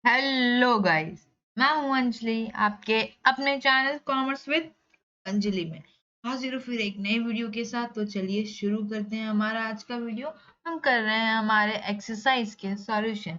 Hello guys, मैं हूं अंजलि, आपके अपने चैनल कॉमर्स विद अंजलि में हाजिर हूं फिर एक नई वीडियो के साथ। तो चलिए शुरू करते हैं हमारा आज का वीडियो। हम कर रहे हैं हमारे एक्सरसाइज के सॉल्यूशन।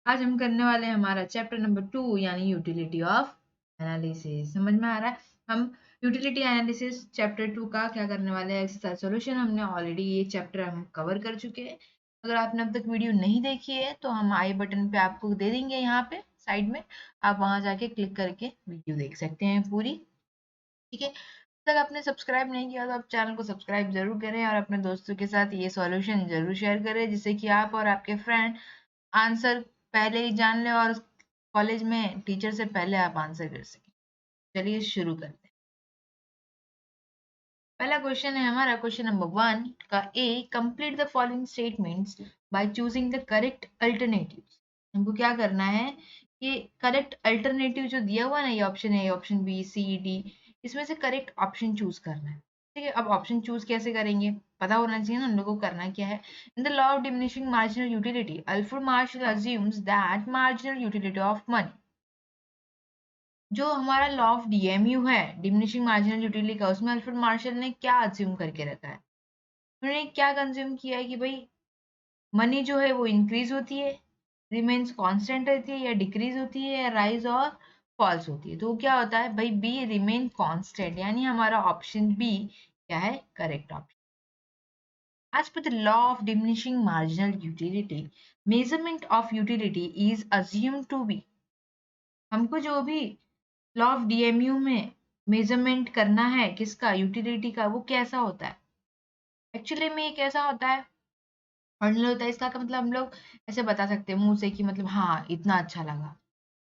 आज हम करने वाले हैं हमारा चैप्टर नंबर 2 यानी यूटिलिटी ऑफ एनालिसिस। समझ में आ रहा है? हम यूटिलिटी एनालिसिस चैप्टर 2 का क्या करने वाले हैं, एक्सरसाइज सॉल्यूशन। हमने ऑलरेडी ये चैप्टर हम कवर कर चुके हैं। अगर आपने अब तक वीडियो नहीं देखी है तो हम आई बटन पे आपको दे देंगे, यहाँ पे साइड में आप वहां जाके क्लिक करके वीडियो देख सकते हैं पूरी। ठीक है, तक आपने सब्सक्राइब नहीं किया तो आप चैनल को सब्सक्राइब जरूर करें और अपने दोस्तों के साथ ये सॉल्यूशन जरूर शेयर करें, जिससे कि आप और आपके फ्रेंड आंसर पहले ही जान ले और कॉलेज में टीचर से पहले आप आंसर कर सकें। चलिए शुरू करते हैं। पहला क्वेश्चन है हमारा क्वेश्चन नंबर 1 का A, complete the following statements by choosing the correct alternatives. हमको क्या करना है कि करेक्ट अल्टरनेटिव जो दिया हुआ है ना, ये ऑप्शन है, ऑप्शन बी सी डी, इसमें से करेक्ट ऑप्शन चूज करना है। ठीक है, अब ऑप्शन चूज कैसे करेंगे, पता होना चाहिए ना हम लोग को करना क्या है। In the law of diminishing marginal utility, Alfred Marshall assumes that marginal utility of money. जो हमारा लॉ ऑफ डीएमयू है, डिमिनिशिंग मार्जिनल यूटिलिटी का, उसमें अल्फ्रेड मार्शल ने क्या अज्यूम करके रखा है, उन्होंने क्या कंज्यूम किया है कि भाई मनी जो है वो इंक्रीज होती है, रिमेन्स कांस्टेंट रहती है, या डिक्रीज होती है, या राइज और फॉल्स होती है। तो क्या होता है भाई, बी रिमेन कांस्टेंट, यानी हमारा ऑप्शन बी क्या है, correct option. As per the law of diminishing marginal utility, measurement of utility is assumed to be, हमको जो भी लॉ ऑफ डीएमयू में मेजरमेंट करना है किसका, यूटिलिटी का, वो कैसा होता है। एक्चुअली में ये कैसा होता है, ऑर्डिनल होता है। इसका का मतलब हम लोग ऐसे बता सकते हैं मुंह से कि मतलब हाँ इतना अच्छा लगा।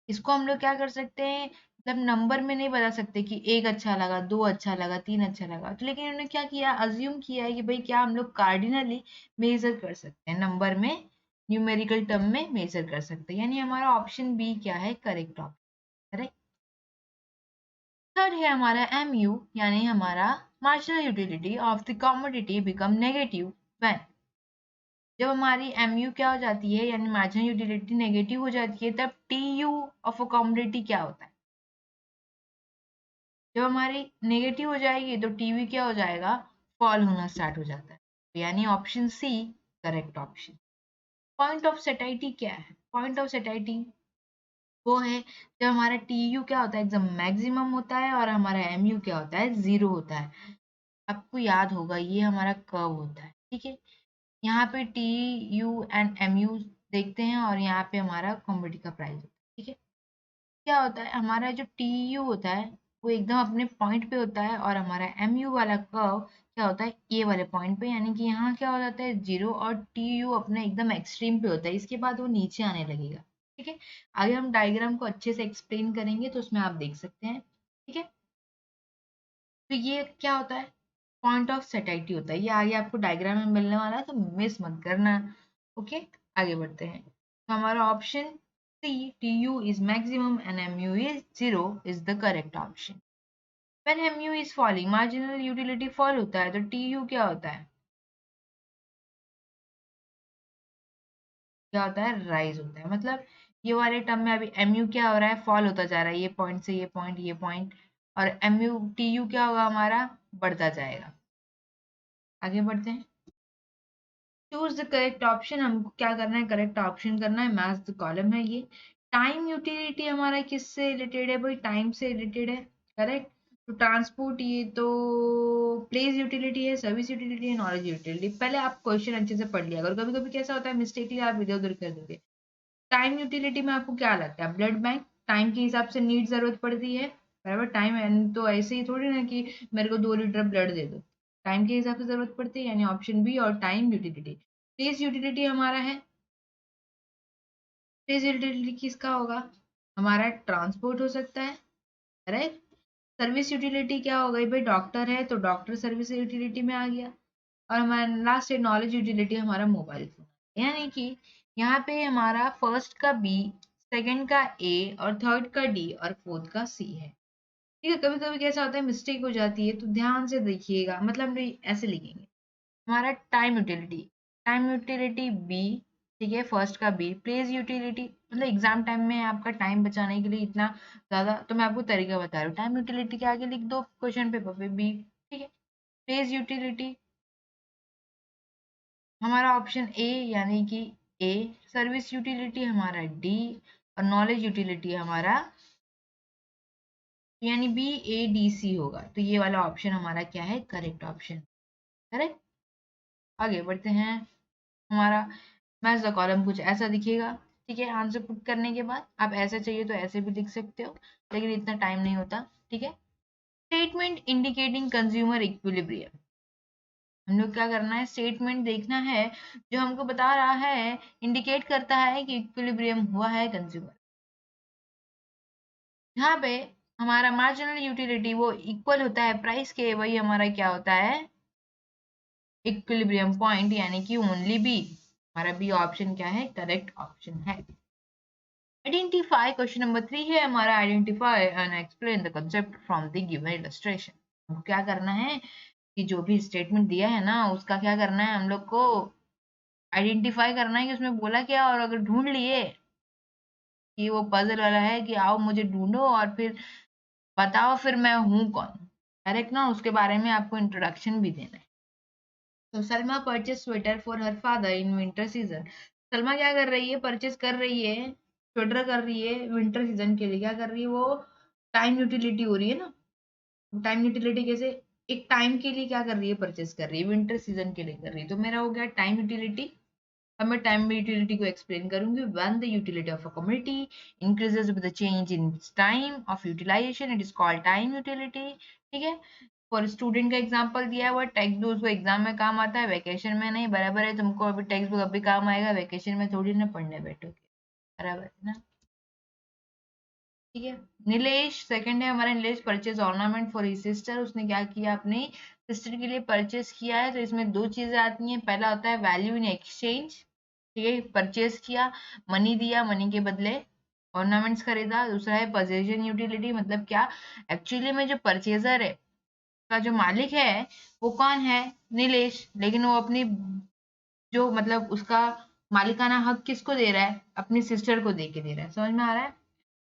इसको हम लोग क्या कर सकते हैं, मतलब नंबर में नहीं बता सकते कि एक अच्छा लगा, दो अच्छा लगा, तीन अच्छा लगा। तो लेकिन उन्होंने क्या किया, अज्यूम किया है कि भाई क्या हम लोग कार्डिनली मेजर कर सकते हैं, नंबर में, न्यूमेरिकल टर्म में मेजर कर सकते हैं। यानी हमारा ऑप्शन बी क्या है, करेक्ट ऑप्शन। करेक्ट। थर्ड है हमारा MU, यानी हमारा marginal utility of the commodity become negative when, जब हमारी MU क्या हो जाती है, यानी मार्जिनल यूटिलिटी नेगेटिव हो जाती है, तब TU ऑफ अ कमोडिटी क्या होता है। जब हमारी नेगेटिव हो जाएगी तो टीवी क्या हो जाएगा, फॉल होना स्टार्ट हो जाता है। तो यानी option C correct option. Point of satiety क्या है, पॉइंट ऑफ सेटाइटी वो है जब हमारा TU क्या होता है, एकदम मैक्सिमम होता है, और हमारा MU क्या होता है, जीरो होता है। आपको याद होगा ये हमारा कर्व होता है। ठीक है, यहाँ पे TU एंड MU देखते हैं और यहाँ पे हमारा कमोडिटी का प्राइस होता है। ठीक है, क्या होता है हमारा जो TU होता है वो एकदम अपने पॉइंट पे होता है, और हमारा MU वाला कर्व क्या होता है, ए वाले पॉइंट पे, यानी कि यहाँ क्या हो जाता है, जीरो, और TU अपने एकदम एक्सट्रीम पे होता है, इसके बाद वो नीचे आने लगेगा। ठीक है, आगे हम डायग्राम को अच्छे से एक्सप्लेन करेंगे तो उसमें आप देख सकते हैं। ठीक है, तो ये क्या होता है, पॉइंट ऑफ सेटाइटी होता है। ये आगे आपको डायग्राम में मिलने वाला है तो मिस मत करना। ओके, आगे बढ़ते हैं। तो हमारा option C, TU is maximum and MU is 0 is the correct option. When MU is falling, marginal utility fall होता है, तो TU क्या होता है, क्या होता है, राइज होता है। मतलब ये वाले टर्म में अभी MU क्या हो रहा है, फॉल होता जा रहा है, ये पॉइंट से ये पॉइंट, ये पॉइंट, और TU क्या होगा हमारा, बढ़ता जाएगा। आगे बढ़ते हैं। चूज द करेक्ट ऑप्शन, हमको क्या करना है, करेक्ट ऑप्शन करना है। मैच द कॉलम है ये। टाइम यूटिलिटी हमारा किससे रिलेटेड है भाई, टाइम से रिलेटेड है। करेक्ट। तो ट्रांसपोर्ट, ये तो प्लेस यूटिलिटी है, सर्विस यूटिलिटी है, नॉलेज यूटिलिटी। पहले आप क्वेश्चन अच्छे से पढ़ लिया अगर, कभी कभी कैसा होता है मिस्टेकली आप इधर उधर कर दोगे। टाइम यूटिलिटी में आपको क्या लगता है, ब्लड बैंक, टाइम के हिसाब से नीड जरूरत पड़ती है, बराबर। टाइम एंड तो ऐसे ही थोड़ी ना कि मेरे को 2 लीटर ब्लड दे दो, टाइम के हिसाब से जरूरत पड़ती है, यानी ऑप्शन बी। और टाइम यूटिलिटी, प्लेस यूटिलिटी हमारा है, प्लेस यूटिलिटी किसका होगा, हमारा ट्रांसपोर्ट हो सकता है, राइट। सर्विस यूटिलिटी क्या हो गई भाई, डॉक्टर है तो डॉक्टर सर्विस यूटिलिटी में आ गया। और हमारा लास्ट है नॉलेज यूटिलिटी, हमारा मोबाइल फोन। यानी कि यहाँ पे हमारा फर्स्ट का बी, सेकंड का ए, और थर्ड का डी, और फोर्थ का सी है। ठीक है, कभी कभी कैसा होता है मिस्टेक हो जाती है, तो ध्यान से देखिएगा। मतलब हम ऐसे लिखेंगे, हमारा time utility, time utility B, ठीक है, फर्स्ट का बी, प्लेस यूटिलिटी, मतलब एग्जाम टाइम में आपका टाइम बचाने के लिए इतना ज्यादा, तो मैं आपको तरीका बता रही हूँ, टाइम यूटिलिटी के आगे लिख दो क्वेश्चन पेपर पे बी। ठीक है, प्लेस यूटिलिटी हमारा ऑप्शन ए यानी कि ए, सर्विस यूटिलिटी हमारा डी, और नॉलेज यूटिलिटी हमारा यानी बी ए डी सी होगा। तो ये वाला ऑप्शन हमारा क्या है, करेक्ट ऑप्शन। करेक्ट। आगे बढ़ते हैं। हमारा मैच द कॉलम कुछ ऐसा दिखेगा। ठीक है, आंसर पुट करने के बाद आप ऐसे चाहिए तो ऐसे भी लिख सकते हो, लेकिन इतना टाइम नहीं होता। ठीक है, स्टेटमेंट इंडिकेटिंग कंज्यूमर इक्विलिब्रियम, हम लोग क्या करना है, स्टेटमेंट देखना है जो हमको बता रहा है, इंडिकेट करता है कि इक्विलिब्रियम हुआ है कंज्यूमर। यहाँ पे हमारा मार्जिनल यूटिलिटी वो इक्वल होता है प्राइस के, वही हमारा क्या होता है, इक्विलिब्रियम पॉइंट, यानी कि ओनली बी। हमारा बी ऑप्शन क्या है, करेक्ट ऑप्शन है। आइडेंटिफाई क्वेश्चन नंबर 3 है हमारा, identify and explain the concept from the given illustration. हमको क्या करना है कि जो भी स्टेटमेंट दिया है ना, उसका क्या करना है, हम लोग को आइडेंटिफाई करना है कि उसमें बोला क्या, और अगर ढूंढ लिए कि वो पजल वाला है कि आओ मुझे ढूंढो और फिर बताओ फिर मैं हूँ कौन, डायरेक्ट ना उसके बारे में आपको इंट्रोडक्शन भी देना है। तो Salma purchase sweater for her father in winter season. Salma क्या कर रही है, परचेज कर रही है, स्वेटर कर रही है विंटर सीजन के लिए। क्या कर रही है वो, टाइम यूटिलिटी हो रही है ना। टाइम यूटिलिटी कैसे, एक टाइम के लिए क्या कर रही है, परचेज कर रही है, विंटर सीजन के लिए कर रही है। तो मेरा हो गया टाइम यूटिलिटी। अब मैं टाइम यूटिलिटी को एक्सप्लेन करूंगी। When the utility of a community increases with the change in time of utilisation, it is called time utility. ठीक है, फॉर स्टूडेंट का एग्जांपल दिया है, वो टेक्स्ट बुक उसको एग्जाम में काम आता है, वेकेशन में नहीं। बराबर है, तुमको अभी टेक्स्ट बुक अभी काम आएगा, वेकेशन में थोड़ी ना पढ़ने बैठोगे। बराबर है ना। ठीक है, नीलेश सेकंड है हमारा, Nilesh purchase ornament for his sister. उसने क्या किया, अपनी सिस्टर के लिए परचेज किया है। तो इसमें दो चीजें आती हैं, पहला होता है वैल्यू इन एक्सचेंज। ठीक है, परचेज किया, मनी दिया, मनी के बदले ऑर्नामेंट्स खरीदा। दूसरा है पोजेशन यूटिलिटी, मतलब क्या, एक्चुअली में जो परचेजर है का जो मालिक है वो कौन है, नीलेश, लेकिन वो अपनी जो मतलब उसका मालिकाना हक किसको दे रहा है, अपनी सिस्टर को दे के दे रहा है। समझ में आ रहा है।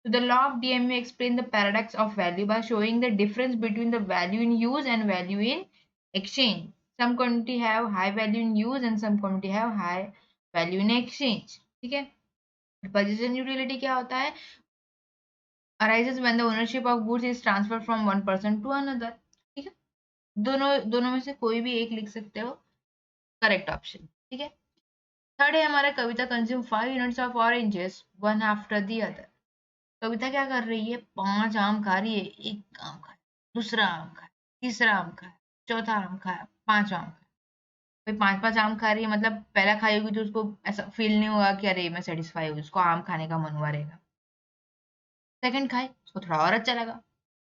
So the law of DMA explain the paradox of value by showing the difference between the value in use and value in exchange. Some quantity have high value in use and some quantity have high value in exchange. ठीक है, possession utility क्या होता है, arises when the ownership of goods is transferred from one person to another. ठीक है, दोनों दोनों में से कोई भी एक लिख सकते हो, करेक्ट ऑप्शन। ठीक है, थर्ड है हमारा, Kavita consume 5 units of oranges one after the other. Kavita क्या कर रही है, 5 आम खा रही है, एक आम खाया, दूसरा आम खाया, तीसरा आम खाया, चौथा आम खाया, 5वां आम खाया। भाई 5-5 आम खा रही है, मतलब पहला खाई होगी तो उसको ऐसा फील नहीं होगा कि अरे मैं सेटिस्फाई हुई, उसको आम खाने का मन हुआ रहेगा। सेकंड खाई, उसको थोड़ा और अच्छा लगा।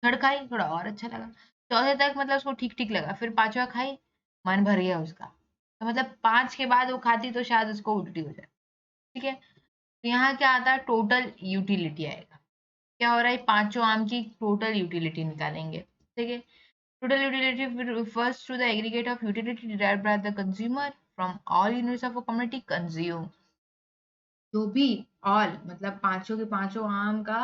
थर्ड खाई, थोड़ा और अच्छा लगा। चौथे तक मतलब उसको ठीक ठीक लगा। फिर 5वां खाई, मन भर गया उसका। तो मतलब 5 के बाद वो खाती तो शायद उसको उल्टी हो जाए। ठीक है, तो यहाँ क्या आता है, टोटल यूटिलिटी आएगा। क्या हो रहा है, 5 आम की टोटल यूटिलिटी निकालेंगे। ठीक है, total utility refers to the aggregate of utility derived by the consumer from all units of a commodity consumed। जो भी all मतलब पांचों के पांचों आम का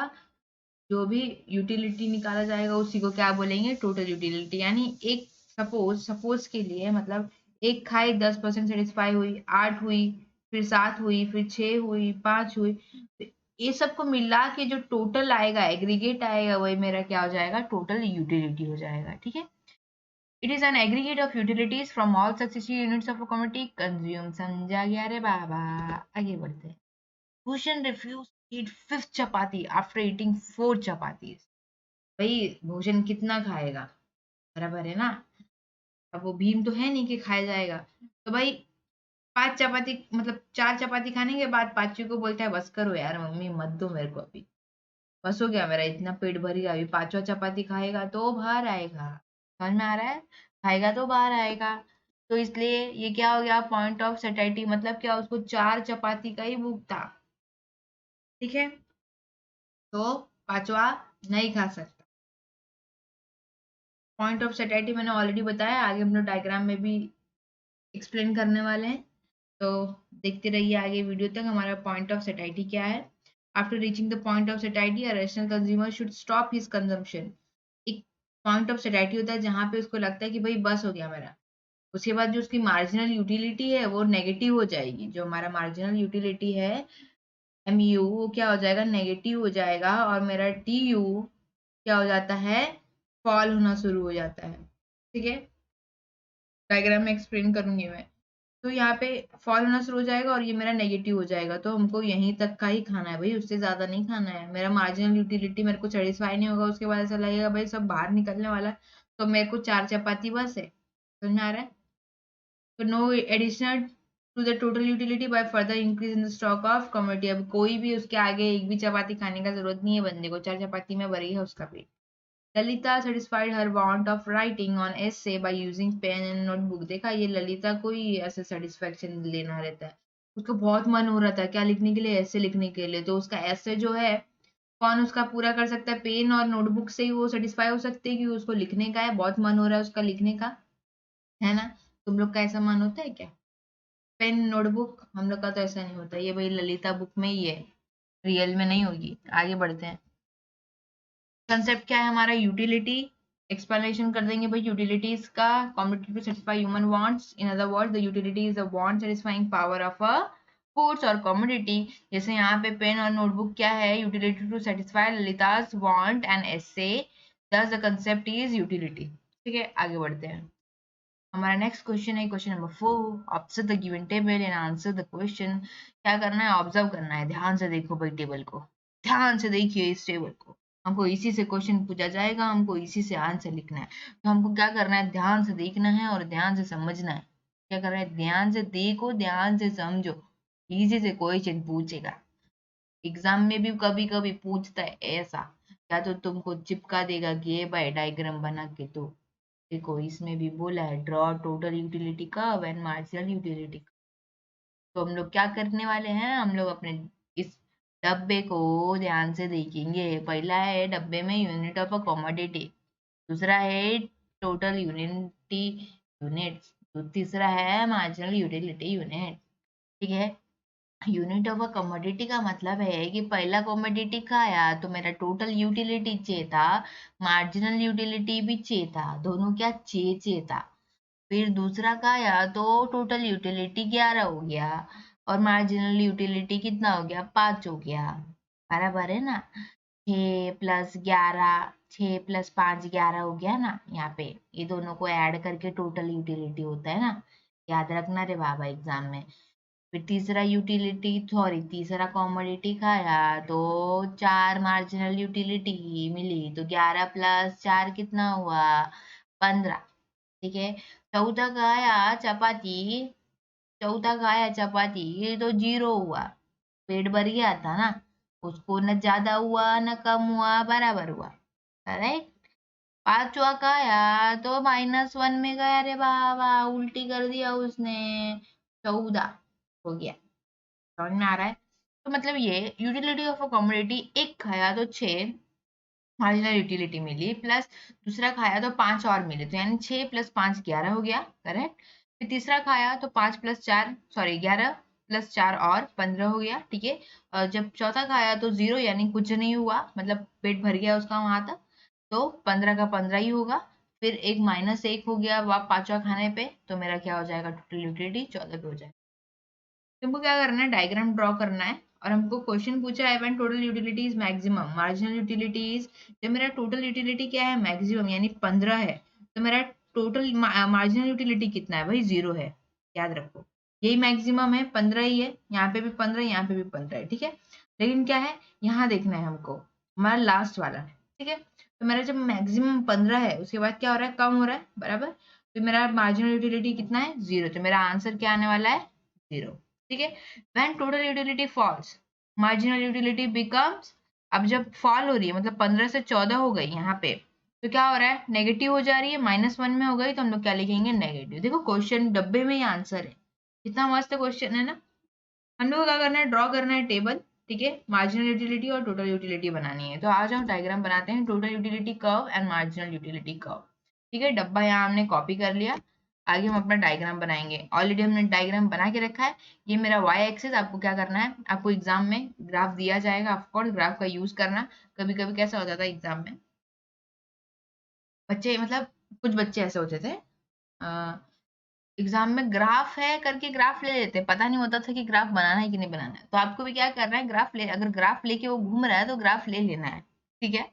जो भी यूटिलिटी निकाला जाएगा उसी को क्या बोलेंगे, टोटल यूटिलिटी। यानी एक सपोज के लिए मतलब एक खाई 10% सेटिस्फाई हुई, 8 हुई, फिर 7 हुई, फिर 6 हुई, 5 हुई, तो ये सबको मिला के जो टोटल आएगा, एग्रीगेट आएगा, वही मेरा क्या हो जाएगा, टोटल यूटिलिटी हो जाएगा। ठीक है, it is an aggregate of utilities from all successive units of a commodity consume. समझा गया रे बाबा। आगे बढ़ते हैं। भूषण रिफ्यूज ईट फिफ्थ चपाती आफ्टर ईटिंग 4 चपातीज। भाई भोजन कितना खाएगा, बराबर है ना। अब वो भीम तो है नहीं कि खाया जाएगा। तो भाई 5 चपाती मतलब 4 चपाती खाने के बाद पांचवी को बोलता है बस करो यार मम्मी मत दो मेरे को अभी, बस हो गया मेरा इतना पेट भर गया, अभी 5वां चपाती खाएगा तो बाहर आएगा। समझ में आ रहा है, खाएगा तो बाहर आएगा। तो इसलिए ये क्या हो गया, पॉइंट ऑफ सेटाइटी, मतलब क्या, उसको 4 चपाती का ही भूख था। ठीक है, तो 5वां नहीं खा सकता। पॉइंट ऑफ सेटाइटी मैंने ऑलरेडी बताया, आगे हम लोग डायग्राम में भी एक्सप्लेन करने वाले हैं। तो देखते रहिए आगे वीडियो तक। हमारा पॉइंट ऑफ सेटाइटी क्या है? After reaching the point of सेटाइटी a rational consumer should stop his consumption. एक पॉइंट ऑफ सेटाइटी होता है जहां पे उसको लगता है कि भाई बस हो गया मेरा। उसके बाद जो उसकी मार्जिनल यूटिलिटी है वो नेगेटिव हो जाएगी। जो हमारा मार्जिनल यूटिलिटी है MU वो क्या हो जाएगा? नेगेटिव हो जाएगा। और मेरा TU क्या हो जाता है? फॉल होना शुरू हो जाता है। ठीक है, डायग्राम में एक्सप्लेन करूंगी मैं। तो यहाँ पे फॉल होना शुरू हो जाएगा और ये मेरा नेगेटिव हो जाएगा। तो हमको यहीं तक का ही खाना है भाई, उससे ज्यादा नहीं खाना है। मेरा मार्जिनल यूटिलिटी मेरे को सेटिस्फाई नहीं होगा, उसके बाद ऐसा लगेगा भाई सब बाहर निकलने वाला है, तो मेरे को 4 चपाती बस है। समझ में आ रहा है? तो no additional to the total utility by further increase in the stock of commodity. अब कोई भी उसके आगे एक भी चपाती खाने का जरूरत नहीं है बंदे को, 4 चपाती में भरी है उसका पेट। Lalita satisfied her want of writing on essay by using pen and notebook। देखा, ये ललिता को ही ऐसे सेटिस्फेक्शन लेना रहता है। उसका बहुत मन हो रहा था क्या लिखने के लिए? ऐसे लिखने के लिए। तो उसका ऐसे जो है कौन उसका पूरा कर सकता है? पेन और नोटबुक से ही वो सेटिस्फाई हो सकते हैं कि उसको लिखने का है, बहुत मन हो रहा है उसका लिखने का, है ना? तुम लोग का ऐसा मन होता है क्या? Pen notebook? हम लोग का तो ऐसा नहीं होता। ये भाई ललिता बुक में ही है, रियल में नहीं होगी। आगे बढ़ते हैं। कंसेप्ट क्या है हमारा? यूटिलिटी। एक्सप्लेनेशन कर देंगे भाई यूटिलिटीज का। Competitive to satisfy human wants, in other words the utility is the want satisfying power of a goods और कमोडिटी। जैसे यहाँ पे पेन और नोटबुक क्या है? Utility to satisfy Lalita's want and एसे, thus the concept is utility. ठीक है, आगे बढ़ते हैं। हमारा नेक्स्ट क्वेश्चन है question number 4। Observe the given table and answer the question. क्या करना है? ऑब्जर्व करना है। ध्यान से देखो भाई टेबल को, ध्यान से देखिए इस टेबल को। हमको इसी से क्वेश्चन पूछा जाएगा, हमको इसी से आंसर लिखना है। तो हमको क्या करना है? ध्यान से देखना है और ध्यान से समझना है। क्या कर रहा है? ध्यान से देखो, ध्यान से समझो। इसी से क्वेश्चन पूछेगा। एग्जाम में भी कभी कभी पूछता है ऐसा, या तो तुमको चिपका देगा कि ये भाई डायग्राम बना के दो। देखो इसमें भी बोला है draw total utility curve and marginal utility. तो हम लोग क्या करने वाले हैं? हम लोग अपने इस डब्बे को ध्यान से देखेंगे। पहला है डब्बे में यूनिट ऑफ अ कमोडिटी, दूसरा है टोटल यूनिटी यूनिट्स, तो तीसरा है मार्जिनल यूटिलिटी यूनिट। ठीक है, यूनिट ऑफ अ कमोडिटी का मतलब है कि पहला कमोडिटी का आया तो मेरा टोटल यूटिलिटी चाहिए था, मार्जिनल यूटिलिटी भी चाहिए था, दोनों क्या चाहिए था। फिर दूसरा का आया तो टोटल यूटिलिटी 11 हो गया और मार्जिनल यूटिलिटी कितना हो गया? 5 हो गया। बराबर है ना? 6 + 11, 6 + 5 11 हो गया ना। यहाँ पे ये दोनों को ऐड करके टोटल यूटिलिटी होता है ना, याद रखना रे बाबा एग्जाम में। फिर तीसरा यूटिलिटी सॉरी तीसरा कॉमोडिटी खाया तो 4 मार्जिनल यूटिलिटी मिली, तो 11 + 4 कितना हुआ? 15। ठीक है, चौथा खाया चपाती, चौथा खाया चपाती, ये तो 0 हुआ, पेट भर गया था ना। उसको न ज्यादा हुआ न कम हुआ, बराबर हुआ। करेक्ट। पांचवा खाया तो -1 में गया रे बाबा, उल्टी कर दिया उसने, 14 हो गया। समझ में आ रहा है? तो मतलब ये यूटिलिटी ऑफ अ कमोडिटी, एक खाया तो 6 मार्जिनल यूटिलिटी मिली, प्लस दूसरा खाया तो 5 और मिले, तो यानी 6 + 5 11 हो गया। करेक्ट। फिर तीसरा खाया तो 5 + 4 सॉरी 11 + 4 और 15 हो गया। ठीक है, और जब चौथा खाया तो 0 यानी कुछ नहीं हुआ, मतलब पेट भर गया उसका वहां तक, तो 15 का 15 ही होगा। फिर एक -1 हो गया वह पांचवा खाने पे, तो मेरा क्या हो जाएगा? टोटल यूटिलिटी 14 पे हो जाएगा। तुमको क्या करना है? डायग्राम ड्रॉ करना है। और हमको क्वेश्चन पूछा है when total utility is maximum, marginal utility is, जब मेरा टोटल यूटिलिटी क्या है? मैक्सिमम यानी 15 है, तो मेरा टोटल मार्जिनल यूटिलिटी कितना है भाई? 0 है। याद रखो यही मैक्सिमम है, 15 ही है। यहाँ पे भी 15, यहाँ पे भी 15 है। ठीक है, लेकिन क्या है यहाँ देखना है हमको, हमारा लास्ट वाला। ठीक है, तो मेरा जब मैक्सिमम 15 है उसके बाद क्या हो रहा है? कम हो रहा है, बराबर। तो मेरा मार्जिनल यूटिलिटी कितना है? 0, तो मेरा आंसर क्या आने वाला है? 0। ठीक है, when total utility falls, marginal utility becomes, अब जब फॉल हो रही है मतलब 15 से 14 हो गई यहाँ पे, तो क्या हो रहा है? नेगेटिव हो जा रही है, -1 में हो गई, तो हम लोग क्या लिखेंगे? नेगेटिव। देखो क्वेश्चन डब्बे में ही आंसर है, कितना मस्त क्वेश्चन है ना। हम लोग क्या करना है? ड्रॉ करना है टेबल। ठीक है, मार्जिनल यूटिलिटी और टोटल यूटिलिटी बनानी है। तो आ जाओ डायग्राम बनाते हैं, total utility curve and marginal utility curve. ठीक है, डब्बा यहाँ हमने कॉपी कर लिया। आगे हम अपना डायग्राम बनाएंगे। ऑलरेडी हमने डायग्राम बना के रखा है। ये मेरा वाई एक्सिस। आपको क्या करना है, आपको एग्जाम में ग्राफ दिया जाएगा, ऑफकोर्स ग्राफ का यूज करना। कभी कभी कैसा हो जाता है एग्जाम में, बच्चे मतलब कुछ बच्चे ऐसे होते थे, एग्जाम में ग्राफ है करके ग्राफ ले लेते, पता नहीं होता था कि ग्राफ बनाना है कि नहीं बनाना है। तो आपको भी क्या करना है, ग्राफ ले, अगर ग्राफ लेके वो घूम रहा है तो ग्राफ ले लेना है, ठीक है।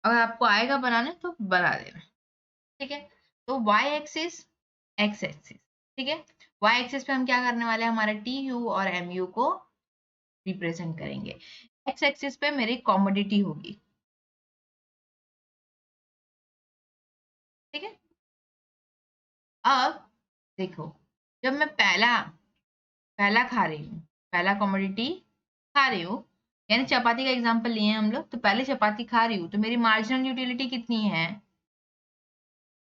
अगर आपको आएगा बनाने तो बना देना, ठीक है। तो वाई एक्सिस, एक्स एक्सिस, ठीक है। वाई एक्सिस पे हम क्या करने वाले हैं, हमारा टी यू और एम यू को रिप्रेजेंट करेंगे। एक्स एक्सिस पे मेरी कॉमोडिटी होगी, ठीक है। अब देखो, जब मैं पहला पहला खा रही हूँ, पहला कॉमोडिटी खा रही हूँ, यानी चपाती का एग्जांपल लिए हैं हम लोग, तो पहले चपाती खा रही हूँ तो मेरी मार्जिनल यूटिलिटी कितनी है,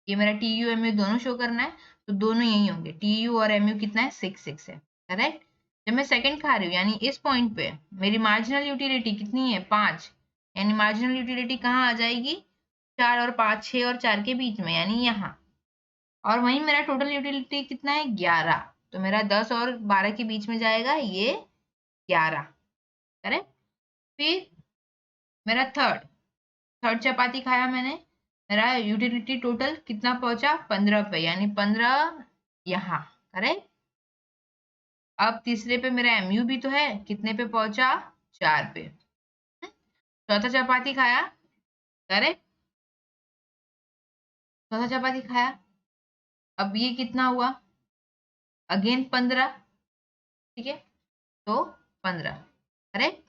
ये मेरा टी यू एम यू दोनों शो करना है, तो दोनों यही होंगे, टी यू और एम यू कितना है, 6 है, करेक्ट। जब मैं सेकंड खा रही हूँ यानी इस पॉइंट पे मेरी मार्जिनल यूटिलिटी कितनी है, 5, यानी मार्जिनल यूटिलिटी कहाँ आ जाएगी, 4 और 5, 6 और 4 के बीच में, यानी यहाँ। और वहीं मेरा टोटल यूटिलिटी कितना है, 11, तो मेरा 10 और 12 के बीच में जाएगा ये 11, करेक्ट। फिर मेरा थर्ड थर्ड चपाती खाया मैंने, मेरा यूटिलिटी टोटल कितना पहुंचा, 15 पे, यानी 15 यहाँ, करेक्ट। अब तीसरे पे मेरा एमयू भी तो है, कितने पे पहुंचा, 4 पे। चौथा चपाती खाया, करेक्ट, चौथा चपाती खाया, अब ये कितना हुआ, अगेन 15, ठीक है, तो 15, करेक्ट।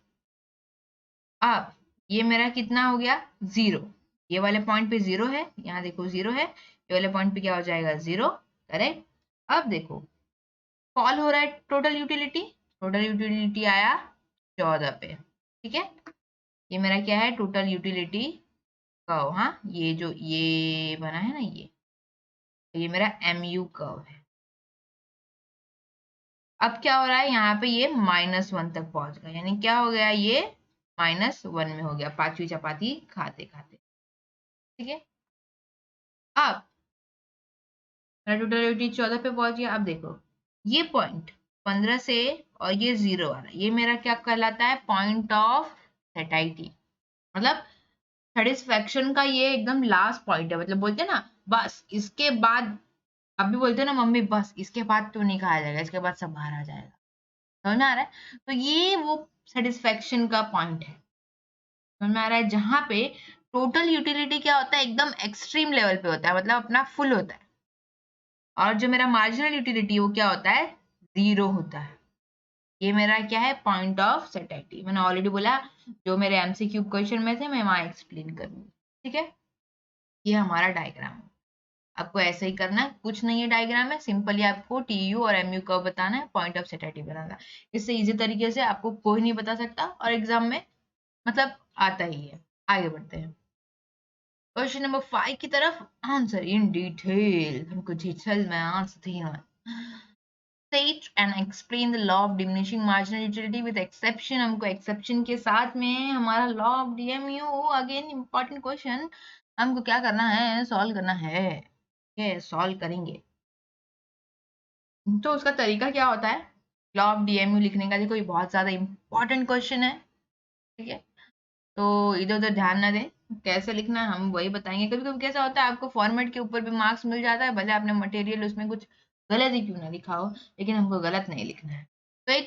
अब ये मेरा कितना हो गया, 0, ये वाले पॉइंट पे 0 है, यहाँ देखो 0 है, ये वाले पॉइंट पे क्या हो जाएगा, 0, करेक्ट। अब देखो कॉल हो रहा है टोटल यूटिलिटी, टोटल यूटिलिटी आया 14 पे, ठीक है। ये मेरा क्या है, टोटल यूटिलिटी कर्व, हाँ, ये जो ये बना है ना, ये मेरा एमयू कर्व है। अब क्या हो रहा है, यहाँ पे ये -1 तक पहुंच गया, यानी क्या हो गया, ये -1 में हो गया, पांचवी चपाती खाते खाते, ठीक है। अब मेरा टोटल यूटिलिटी 14 पे पहुंच गया। अब देखो ये पॉइंट 15 से और ये 0 वाला, ये मेरा क्या कहलाता है, पॉइंट ऑफ सेटाइटी, मतलब सेटिस्फेक्शन का ये एकदम लास्ट पॉइंट है, मतलब बोलते हैं ना बस इसके बाद, अभी बोलते हैं ना मम्मी बस इसके बाद तो नहीं खाया जाएगा, इसके बाद सब बाहर आ जाएगा, समझ में आ रहा है। तो ये वो सेटिस्फेक्शन का पॉइंट है, समझ में आ रहा है, जहां पे टोटल यूटिलिटी क्या होता है, एकदम एक्सट्रीम लेवल पे होता है, मतलब अपना फुल होता है, और जो मेरा मार्जिनल यूटिलिटी वो क्या होता है, 0 होता है। ये मेरा क्या है, पॉइंट ऑफ सेटिस्फेक्शन, मैंने ऑलरेडी बोला, जो मेरे एमसीक्यू क्वेश्चन में थे मैं वहां एक्सप्लेन करूंगी, ठीक है। ये हमारा डायग्राम है, आपको ऐसे ही करना है, कुछ नहीं है डायग्राम में, सिंपली आपको टी यू और एम यू कर्व बताना है, पॉइंट ऑफ सेटिस्फेक्शन बनाना है। इससे इजी तरीके से आपको कोई नहीं बता सकता, और एग्जाम में मतलब आता ही है। आगे बढ़ते हैं क्वेश्चन नंबर 5 की तरफ, आंसर इन डिटेल, हमको डिटेल में आंसर देना है। State and explain the law of diminishing marginal utility with exception, हमको exception के साथ में हमारा law of DMU, again important question, हमको क्या करना है, सॉल्व करना है, ये सॉल्व करेंगे। तो उसका तरीका क्या होता है, लॉ ऑफ डीएमयू लिखने का, देखो ये बहुत ज्यादा इंपॉर्टेंट क्वेश्चन है, ठीक है। तो इधर उधर ध्यान ना दें, कैसे लिखना है हम वही बताएंगे। कभी कभी कैसा होता है, आपको फॉर्मेट के ऊपर भी मार्क्स मिल जाता है, भले आपने मटेरियल उसमें कुछ गलत ही क्यों ना लिखा हो, लेकिन हमको गलत नहीं लिखना है। तो एक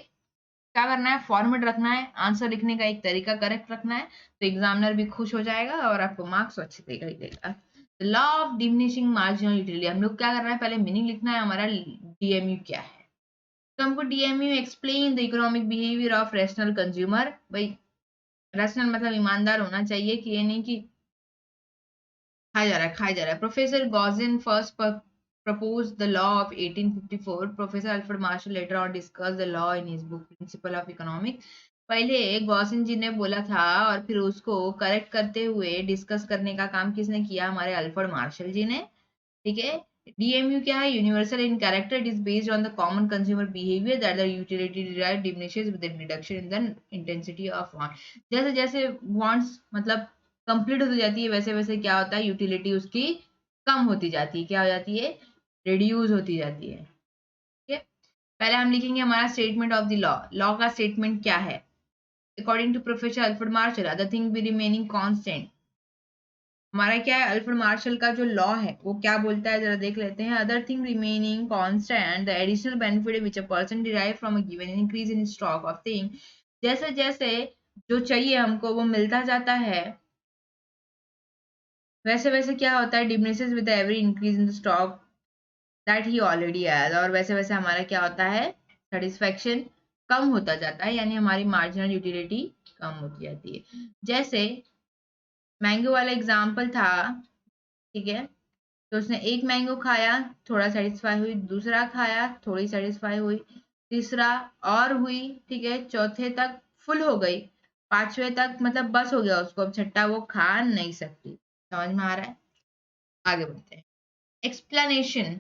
क्या करना है, फॉर्मेट रखना है, आंसर लिखने का एक तरीका करेक्ट रखना है, तो एग्जामिनर भी खुश हो जाएगा और आपको मार्क्स अच्छे देगा ही देगा। Law of diminishing marginal utility, हम लोग क्या करना है, पहले मीनिंग लिखना है हमारा डीएमयू क्या है। तो हमको DMU explain the economic behaviour of rational consumer, भाई रेशनल मतलब ईमानदार होना चाहिए, कि ये नहीं कि खाया जा रहा है, खाया जा रहा है। Professor gaussian first proposed the law of 1854. Professor Alfred Marshall later on discussed the law in his book Principle of Economics. पहले गॉसिन जी ने बोला था, और फिर उसको करेक्ट करते हुए डिस्कस करने का काम किसने किया, हमारे अल्फ्रेड मार्शल जी ने, ठीक है। डीएमयू क्या है, universal in character, it is based on the common consumer behaviour that the utility derived diminishes with the reduction in the intensity of want. जैसे जैसे वांट्स मतलब कंप्लीट होती जाती है, वैसे वैसे क्या होता है, यूटिलिटी उसकी कम होती जाती है, क्या हो जाती है, रिड्यूस होती जाती है। ठीक है, पहले हम लिखेंगे हमारा statement of the law. Law का स्टेटमेंट क्या है? According to professor Alfred Marshall, other thing be remaining constant. हमारा क्या है, अल्फ्रेड मार्शल का जो लॉ है वो क्या बोलता है, जरा देख लेते हैं। Other thing remaining constant, the additional benefit which a person derive from a given increase in stock of thing. जैसे जैसे जो चाहिए हमको वो मिलता जाता है, वैसे वैसे क्या होता है, diminishes with every increase in the stock that he already has. और वैसे वैसे हमारा क्या होता है, सेटिस्फेक्शन कम होता जाता है, यानी हमारी मार्जिनल यूटिलिटी कम होती जाती है। जैसे मैंगो वाला एग्जाम्पल था, ठीक है, तो उसने एक मैंगो खाया, थोड़ा सेटिस्फाई हुई, दूसरा खाया, थोड़ी सेटिस्फाई हुई, तीसरा और हुई, ठीक है, चौथे तक फुल हो गई, पांचवे तक मतलब बस हो गया उसको, अब छठा वो खा नहीं सकती। समझ में आ रहा है? आगे बढ़ते हैं। एक्सप्लेनेशन।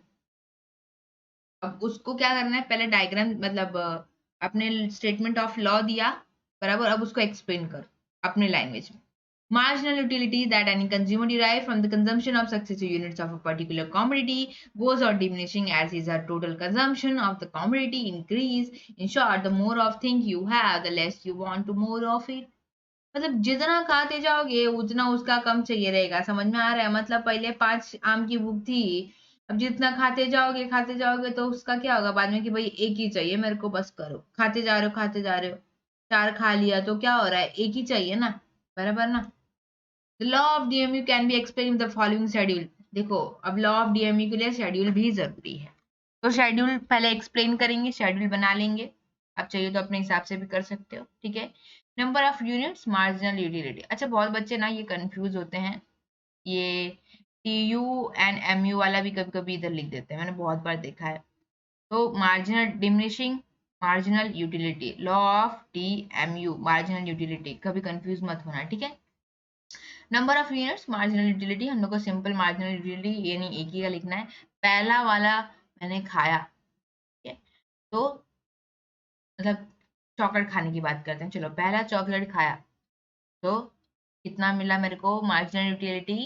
अब उसको क्या करना है, पहले डायग्राम मतलब अपने स्टेटमेंट ऑफ लॉ दिया बराबर, अब उसको एक्सप्लेन कर अपने लैंग्वेज में। Marginal utility that any consumer derive from the consumption of successive units of a particular commodity goes on diminishing as is our total consumption of the commodity increase. In short, the more of thing you have, the less you want to more of it. मतलब जितना खाते जाओगे उतना उसका कम चाहिए रहेगा। समझ में आ रहा है? मतलब पहले 5 आम की भूख थी, अब जितना खाते जाओगे तो उसका क्या होगा बाद में कि भाई एक ही चाहिए मेरे को, बस करो, खाते जा रहे हो, 4 खा लिया तो क्या हो रहा है, एक ही चाहिए ना, बराबर ना। The law of DMU can be explain the following schedule. देखो अब लॉ ऑफ डीएमयू के लिए शेड्यूल भी जरूरी है, तो शेड्यूल पहले एक्सप्लेन करेंगे, शेड्यूल बना लेंगे। आप चाहिए तो अपने हिसाब से भी कर सकते हो, ठीक है। Number of units, marginal utility. अच्छा बहुत बच्चे ना ये कंफ्यूज होते हैं, ये T U and M U वाला भी कभी कभी इधर लिख देते हैं, मैंने बहुत बार देखा है। तो marginal diminishing marginal utility, law of T M U, marginal utility, कभी कंफ्यूज मत होना, ठीक है। Number of units, marginal utility, हम लोग को सिंपल मार्जिनल यूटिलिटी यानी एक ही का लिखना है। पहला वाला मैंने खाया, ठीक है, तो मतलब चॉकलेट खाने की बात करते हैं, चलो पहला चॉकलेट खाया तो कितना मिला मेरे को, मार्जिनल यूटिलिटी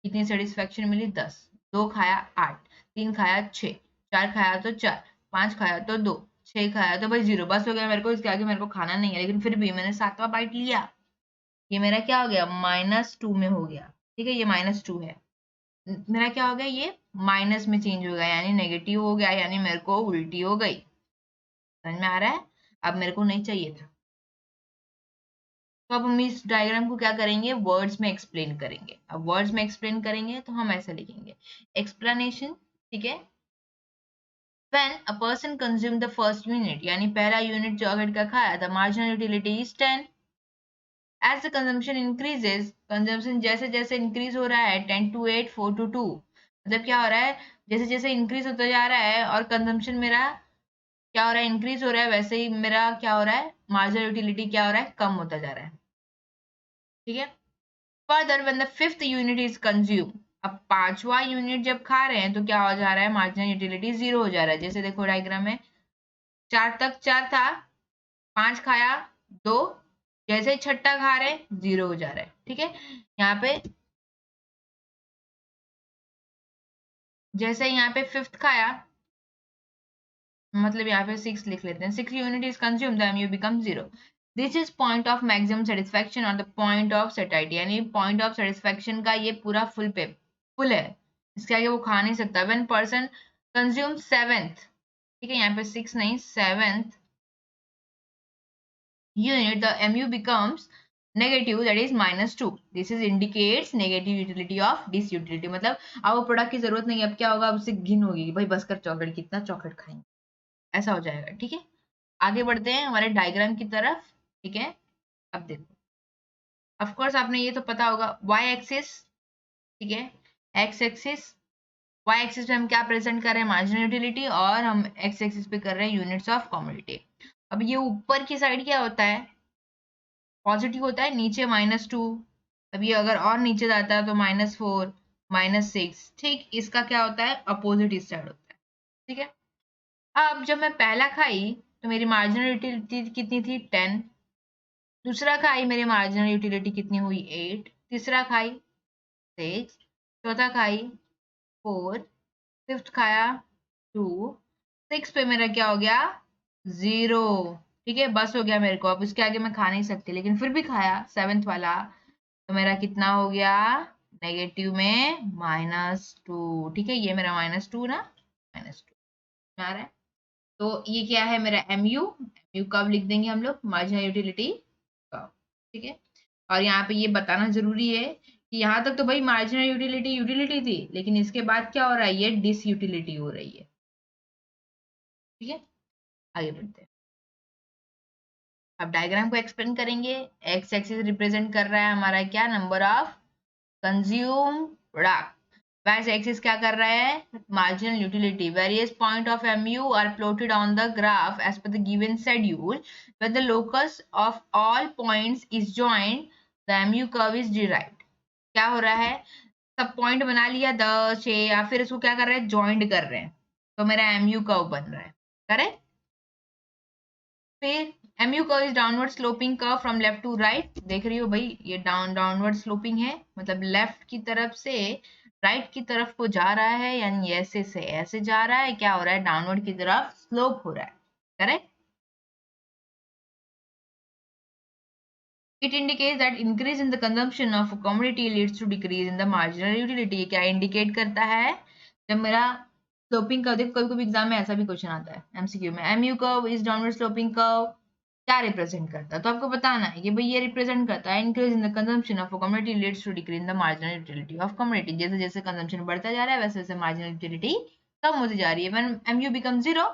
कितनी सेटिस्फेक्शन मिली, 10। दो खाया 8, तीन खाया 6, चार खाया तो 4, पांच खाया तो 2, 6 खाया तो भाई 0, बस हो गया मेरे को, इसके आगे मेरे को खाना नहीं है। लेकिन फिर भी मैंने 7वां बाइट लिया, ये मेरा क्या हो गया, -2 में हो गया, ठीक है, ये -2 है। मेरा क्या हो गया, ये माइनस में चेंज हो गया, यानी नेगेटिव हो गया, यानी मेरे को उल्टी हो गई। समझ में आ रहा है? अब मेरे को नहीं चाहिए था, तो अब हम इस डायग्राम को क्या करेंगे, वर्ड्स में एक्सप्लेन करेंगे। अब वर्ड्स में एक्सप्लेन करेंगे तो हम ऐसा लिखेंगे, एक्सप्लेनेशन, ठीक है। When a person consumed the first unit, यानी पहला यूनिट चॉकलेट का खाया, the marginal utility is 10. As the consumption increases, consumption जैसे जैसे increase हो रहा है, 10 to 8, 4 to 2, मतलब क्या हो रहा है, जैसे जैसे increase होता जा रहा है और consumption मेरा क्या हो रहा है, increase हो रहा है, वैसे ही मेरा क्या हो रहा है, marginal utility क्या हो रहा है, कम होता जा रहा है, ठीक है। Further, when the fifth unit is consumed, अब पांचवा यूनिट जब खा रहे हैं तो क्या हो जा रहा है, मार्जिनल यूटिलिटी 0 हो जा रहा है। जैसे देखो डायग्राम में 4 तक 4 था, 5 खाया 2, जैसे ही छठा खा रहे हैं 0 हो जा रहा है, ठीक है। यहाँ पे जैसे यहाँ पे फिफ्थ खाया, मतलब यहाँ पे 6 लिख लेते हैं, 6 unit is consume, the MU become 0। This is point of maximum satisfaction और द पॉइंट ऑफ सेटाइटी, यानी पॉइंट ऑफ सेटिस्फेक्शन का ये पूरा फुल है, इसके आगे वो खा नहीं सकता। व्हेन पर्सन कंज्यूम सेवेंथ, ठीक है, यहाँ पे 6 नहीं 7th unit, the mu becomes negative, that is -2. This is indicates negative utility of this utility, मतलब अब वो प्रोडक्ट की जरूरत नहीं है, अब क्या होगा, अब उससे घिन होगी कि भाई बस कर चॉकलेट, कितना चॉकलेट खाएंगे, ऐसा हो जाएगा, ठीक है। आगे बढ़ते हैं हमारे डायग्राम की तरफ, ठीक है। अब देखो, ऑफ कोर्स आपने ये तो पता होगा, y एक्सिस, ठीक है, x एक्सिस, y एक्सिस पे हम क्या प्रेजेंट कर रहे हैं, मार्जिनल यूटिलिटी, और हम x एक्सिस पे कर रहे हैं यूनिट्स ऑफ कमोडिटी। अब ये ऊपर की साइड क्या होता है, पॉजिटिव होता है, नीचे -2, अब ये अगर और नीचे जाता है तो -4, -6, ठीक इसका क्या होता है, अपोजिट इस साइड होता है, ठीक है। अब जब मैं पहला खाई तो मेरी मार्जिनल यूटिलिटी कितनी थी, 10, दूसरा खाई मेरी मार्जिनल यूटिलिटी कितनी हुई, 8, तीसरा खाई 6, चौथा खाई 4, 5th खाया 2, 6 पे मेरा क्या हो गया 0, ठीक है, बस हो गया मेरे को, अब इसके आगे मैं खा नहीं सकती, लेकिन फिर भी खाया 7th वाला, तो मेरा कितना हो गया नेगेटिव में -2, ठीक है, ये मेरा -2 ना, -2 आ रहा है। तो ये क्या है मेरा MU कब लिख देंगे हम लोग, मार्जिनल यूटिलिटी कब, ठीक है। और यहाँ पे ये बताना जरूरी है कि यहाँ तक तो भाई मार्जिनल यूटिलिटी यूटिलिटी थी, लेकिन इसके बाद क्या हो रहा है, ये डिसयूटिलिटी हो रही है, ठीक है। आगे बढ़ते हैं, अब डायग्राम को एक्सप्लेन करेंगे। एक्स एक्सिस रिप्रेजेंट कर रहा है हमारा क्या, number of consume product, whereas axis क्या कर रहा है, marginal utility. Various point of MU are plotted on the graph as per the given schedule. When the locus of all points is joined, the MU curve is derived. क्या हो रहा है, सब point बना लिया 10 6, या फिर इसको क्या कर रहे हैं, ज्वाइंट कर रहे हैं, तो मेरा MU कर्व बन रहा है, करेक्ट। फिर MU curve is downward sloping curve from left to right, देख रही हो भाई, ये डाउनवर्ड स्लोपिंग है, मतलब लेफ्ट की तरफ से राइट की तरफ को जा रहा है, यानी ऐसे से ऐसे जा रहा है, क्या हो रहा है, डाउनवर्ड की तरफ स्लोप हो रहा है, correct. It indicates that increase in the consumption of a commodity leads to decrease in the marginal utility. क्या इंडिकेट करता है, जब मेरा स्लोपिंग कर्व, देखो कभी कभी एग्जाम में ऐसा भी क्वेश्चन आता है MCQ में, MU curve is downward sloping curve, क्या रिप्रेजेंट करता है, तो आपको बताना है कि भाई ये रिप्रेजेंट करता है increase in the consumption of a commodity leads to decrease in the marginal utility of commodity, जैसे जैसे कंजम्पशन बढ़ता जा रहा है वैसे वैसे मार्जिनल यूटिलिटी कम होती जा रही है। When MU become 0,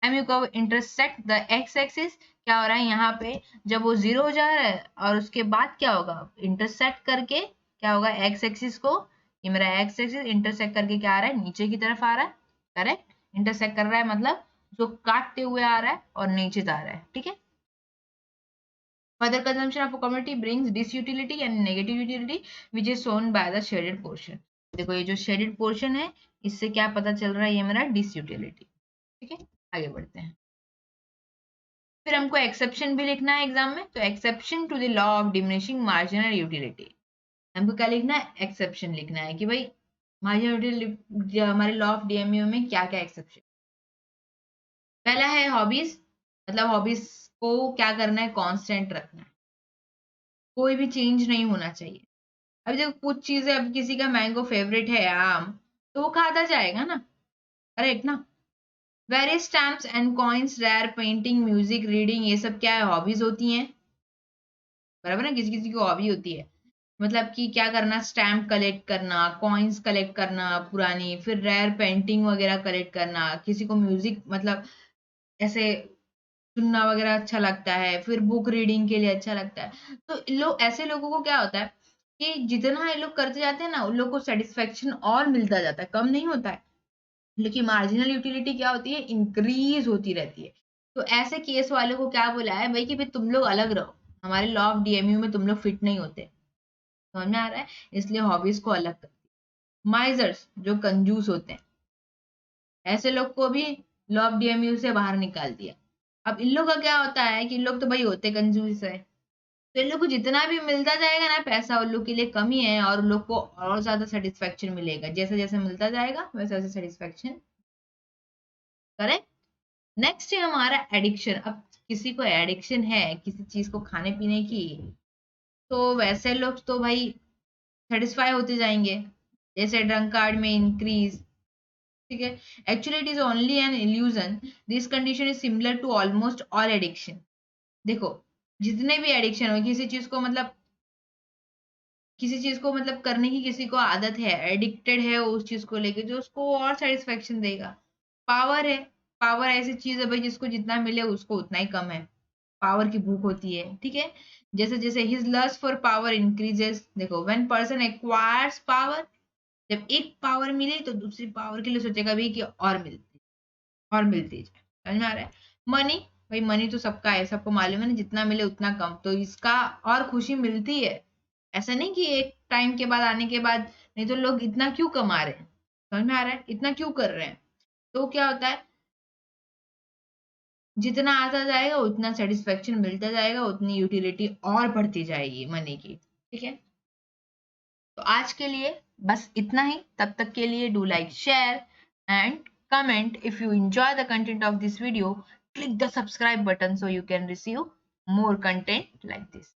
MU curve intersect the x axis, क्या हो रहा है यहाँ पे, जब वो 0 हो जा रहा है और उसके बाद क्या होगा, इंटरसेक्ट करके क्या होगा एक्स एक्सिस को, ये मेरा एक्स एक्सिस इंटरसेक्ट करके क्या आ रहा है, नीचे की तरफ आ रहा है, करेक्ट। इंटरसेक्ट कर रहा है मतलब जो काटते हुए आ रहा है और नीचे जा रहा है, ठीक है। Further consumption of a commodity brings disutility and negative utility, which is shown by the shaded portion. देखो ये जो shaded portion है, इससे क्या पता चल रहा है, ये मेरा disutility, ठीक है। आगे बढ़ते हैं, फिर हमको एक्सेप्शन भी लिखना है एग्जाम में, तो exception to the law of diminishing marginal utility, हमको क्या लिखना है, एक्सेप्शन लिखना है कि भाई मार्जिनल यूटिलिटी हमारे लॉ ऑफ DMU में क्या क्या एक्सेप्शन। पहला है हॉबीज, मतलब हॉबीज को क्या करना है, कांस्टेंट रखना है, कोई भी चेंज नहीं होना चाहिए। अभी देखो कुछ चीजें, अब किसी का मैंगो फेवरेट है आम, तो वो खाता जाएगा ना, करेक्ट ना। Various stamps and coins, rare painting, music, reading, ये सब क्या है, हॉबीज होती हैं, बराबर ना, किसी किसी की हॉबी होती है, मतलब कि क्या करना, स्टैम्प कलेक्ट करना, कॉइन्स कलेक्ट करना पुरानी, फिर रेयर पेंटिंग वगैरह कलेक्ट करना, किसी को म्यूजिक मतलब ऐसे सुनना वगैरह अच्छा लगता है, फिर बुक रीडिंग के लिए अच्छा लगता है, तो लोग ऐसे लोगों को क्या होता है कि जितना ये लोग करते जाते हैं ना, उन लोग को सेटिस्फेक्शन और मिलता जाता है, कम नहीं होता है। लेकिन मार्जिनल यूटिलिटी क्या होती है, इंक्रीज होती रहती है। तो ऐसे केस वालों को क्या बोला है भाई कि भाई तुम लोग अलग रहो, हमारे लॉ ऑफ DMU में तुम लोग फिट नहीं होते, समझ में आ रहा है, इसलिए हॉबीज को अलग कर दिया। माइजर्स जो कंजूस होते हैं, ऐसे लोग को भी लॉ ऑफ DMU से बाहर निकाल दिया। अब इन लोग का क्या होता है कि इन लोग तो भाई होते कंजूस है, तो इन लोग को जितना भी मिलता जाएगा ना पैसा, उन लोग के लिए कमी है, और उन लोग को और ज्यादा सेटिस्फेक्शन मिलेगा, जैसे जैसे मिलता जाएगा वैसे वैसे सेटिस्फेक्शन, करेक्ट। नेक्स्ट है हमारा एडिक्शन। अब किसी को एडिक्शन है किसी चीज को खाने पीने की, तो वैसे लोग तो भाई सेटिस्फाई होते जाएंगे, जैसे ड्रंकार्ड में इंक्रीज, ठीक है। Actually it is only an illusion, this condition is similar to almost all addiction. देखो जितने भी एडिक्शन हो, किसी चीज को मतलब करने की किसी को आदत है, एडिक्टेड है उस चीज को लेके, जो उसको और सेटिस्फेक्शन देगा। पावर है, पावर ऐसी चीज है भाई जिसको जितना मिले उसको उतना ही कम है, पावर की भूख होती है, ठीक है। जैसे जैसे his lust for power increases, देखो व्हेन पर्सन एक्वायर्स पावर, जब एक पावर मिले तो दूसरी पावर के लिए सोचेगा भी कि और मिलती जाए, समझ में आ रहा है। मनी, भाई मनी तो सबका है, सबको मालूम है ना, जितना मिले उतना कम, तो इसका और खुशी मिलती है। ऐसा नहीं कि एक टाइम के बाद आने के बाद, नहीं तो लोग इतना क्यों कमा रहे हैं, समझ में आ रहा है, इतना क्यों कर रहे हैं, तो क्या होता है, जितना आता जाएगा उतना सेटिस्फेक्शन मिलता जाएगा, उतनी यूटिलिटी और बढ़ती जाएगी मनी की, ठीक है। तो आज के लिए बस इतना ही, तब तक के लिए do like share, and comment if you enjoy the content of this video. Click the subscribe button so you can receive more content like this.